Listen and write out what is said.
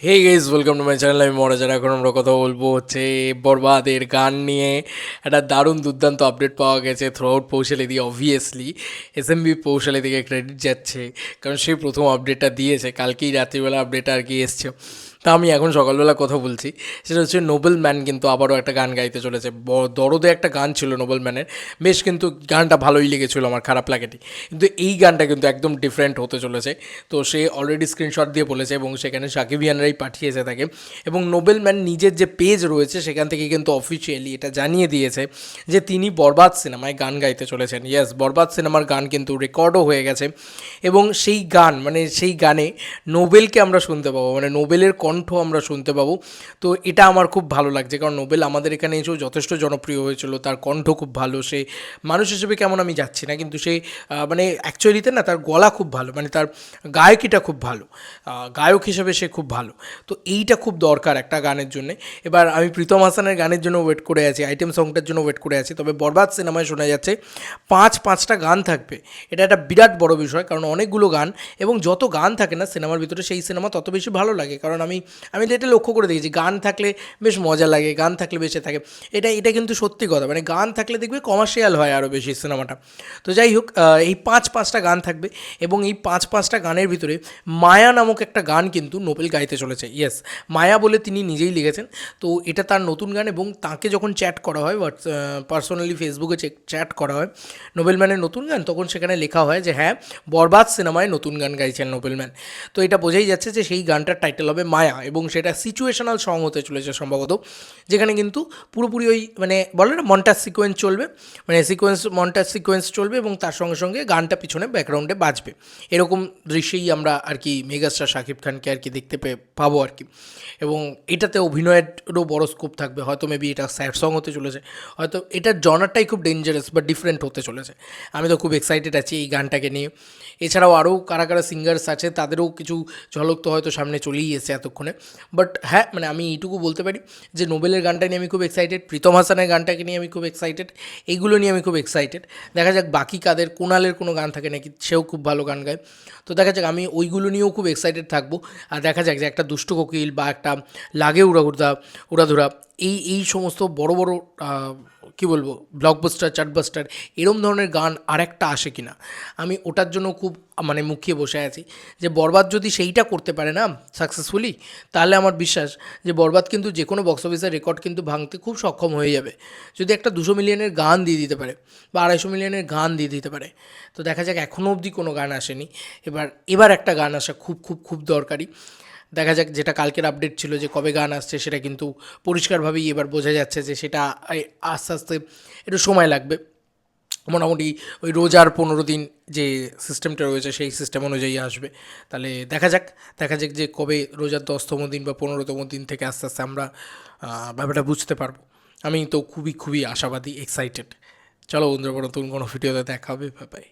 Hey guys, welcome to my channel. আমি মহারাজার। এখন আমরা কথা বলবো হচ্ছে বরবাদের গান নিয়ে। একটা দারুণ দুর্দান্ত আপডেট পাওয়া গেছে থ্রু আউট পৌশালি দিয়ে। অবভিয়াসলি এসএমবি পৌশালি দিকে ক্রেডিট যাচ্ছে, কারণ সেই প্রথম আপডেটটা দিয়েছে। কালকেই রাত্রিবেলা আপডেটটা আর কি এসছে। তা আমি এখন সকালবেলা কথা বলছি, সেটা হচ্ছে নোবেল ম্যান কিন্তু আবারও একটা গান গাইতে চলেছে। দরদে একটা গান ছিল নোবেল ম্যানের, বেশ কিন্তু গানটা ভালোই লেগেছিলো, আমার খারাপ লাগেনি। কিন্তু এই গানটা কিন্তু একদম ডিফারেন্ট হতে চলেছে। তো সে অলরেডি স্ক্রিনশট দিয়ে বলেছে এবং সেখানে সাকিবিয়ানরাই পাঠিয়েছে তাকে। এবং নোবেল ম্যান নিজের যে পেজ রয়েছে সেখান থেকে কিন্তু অফিসিয়ালি এটা জানিয়ে দিয়েছে যে তিনি বরবাদ সিনেমায় গান গাইতে চলেছেন। ইয়েস, বরবাদ সিনেমার গান কিন্তু রেকর্ডও হয়ে গেছে। এবং সেই গান সেই গানে নোবেলকে আমরা শুনতে পাবো, নোবেলের কণ্ঠ আমরা শুনতে পাবো। তো এটা আমার খুব ভালো লাগছে, কারণ নোবেল আমাদের এখানে এসেও যথেষ্ট জনপ্রিয় হয়েছিল। তার কণ্ঠ খুব ভালো। সে মানুষ হিসেবে কেমন আমি যাচ্ছি না, কিন্তু সে অ্যাকচুয়ালিতে না, তার গলা খুব ভালো, তার গায়কিটা খুব ভালো। গায়ক হিসেবে সে খুব ভালো। তো এইটা খুব দরকার একটা গানের জন্য। এবার আমি প্রীতম হাসানের গানের জন্য ওয়েট করে আছি, আইটেম সংটার জন্য ওয়েট করে আছি। তবে বরবাদ সিনেমায় শোনা যাচ্ছে পাঁচটা গান থাকবে। এটা একটা বিরাট বড় বিষয়, কারণ অনেকগুলো গান, এবং যত গান থাকে না সিনেমার ভিতরে, সেই সিনেমা তত বেশি ভালো লাগে। কারণ আমি এটা লক্ষ্য করে দেখেছি, গান থাকলে বেশ মজা লাগে, গান থাকলে বেশি থাকে। এটা কিন্তু সত্যি কথা, গান থাকলে দেখবে কমার্শিয়াল হয় আরও বেশি সিনেমাটা। তো যাই হোক, এই পাঁচটা গান থাকবে, এবং এই পাঁচটা গানের ভিতরে মায়া নামক একটা গান কিন্তু নোবেল গাইতে চলেছে। ইয়েস, মায়া বলে তিনি নিজেই লিখেছেন। তো এটা তার নতুন গান, এবং তাকে যখন চ্যাট করা হয়, পার্সোনালি ফেসবুকে চ্যাট করা হয় নোবেল ম্যানের নতুন গান, তখন সেখানে লেখা হয় যে হ্যাঁ, বরবাদ সিনেমায় নতুন গান গাইছেন নোবেল ম্যান। তো এটা বোঝাই যাচ্ছে যে সেই গানটার টাইটেল হবে মায়া, এবং সেটা সিচুয়েশনাল সং হতে চলেছে সম্ভবত, যেখানে কিন্তু পুরোপুরি ওই বলে না, মন্টাজ সিকোয়েন্স চলবে, মন্টাজ সিকোয়েন্স চলবে, এবং তার সঙ্গে সঙ্গে গানটা পিছনে ব্যাকগ্রাউন্ডে বাজবে। এরকম দৃশ্যেই আমরা আর কি মেগাস্টার শাকিব খানকে আর কি দেখতে পাবো আর কি। এবং এটাতে অভিনয়েরও বড় স্কোপ থাকবে। হয়তো মেবি এটা স্যাড সং হতে চলেছে, হয়তো এটার জনারটাই খুব ডেঞ্জারাস বা ডিফারেন্ট হতে চলেছে। আমি তো খুব এক্সাইটেড আছি এই গানটাকে নিয়ে। এছাড়াও আরও কারা কারা সিঙ্গার্স আছে তাদেরও কিছু ঝলক তো হয়তো সামনে চলেই এসেছে এতক্ষণে। বাট হ্যাঁ, আমি এইটুকু বলতে পারি যে নোবেলের গানটা নিয়ে আমি খুব এক্সাইটেড, প্রীতম হাসানের গানটাকে নিয়ে আমি খুব এক্সাইটেড, এইগুলো নিয়ে আমি খুব এক্সাইটেড। দেখা যাক বাকি কাদের, কুণালের কোনো গান থাকে নাকি, সেও খুব ভালো গান গায়। তো দেখা যাক, আমি ওইগুলো নিয়েও খুব এক্সাইটেড থাকবো। আর দেখা যাক যে একটা দুষ্ট কোকিল বা একটা লাগে উড়াধুরা, এই সমস্ত বড় বড় কী বলবো, ব্লকবাস্টার, চার্টবাস্টার, এরম ধরনের গান আরেকটা আসে কি না। আমি ওটার জন্য খুব মুখিয়ে বসে আছি যে বরবাদ যদি সেইটা করতে পারে না সাকসেসফুলি, তাহলে আমার বিশ্বাস যে বরবাদ কিন্তু যে কোনো বক্স অফিসের রেকর্ড কিন্তু ভাঙতে খুব সক্ষম হয়ে যাবে। যদি একটা 200 মিলিয়নের গান দিয়ে দিতে পারে বা 250 মিলিয়নের গান দিয়ে দিতে পারে। তো দেখা যাক, এখনও অবধি কোনো গান আসেনি। এবার একটা গান আসা খুব খুব খুব দরকারি। দেখা যাক, যেটা কালকের আপডেট ছিল যে কবে গান আসছে, সেটা কিন্তু পরিষ্কারভাবেই এবার বোঝা যাচ্ছে যে সেটা আস্তে আস্তে একটু সময় লাগবে। মোটামুটি ওই রোজার 15 দিন যে সিস্টেমটা রয়েছে সেই সিস্টেম অনুযায়ী আসবে। তাহলে দেখা যাক যে কবে রোজার 10তম দিন বা 15তম দিন থেকে আস্তে আস্তে আমরা ব্যাপারটা বুঝতে পারবো। আমি তো খুবই খুবই আশাবাদী, এক্সাইটেড। চলো বন্ধুরা, নতুন কোনো ভিডিওতে দেখা হবে। Bye bye.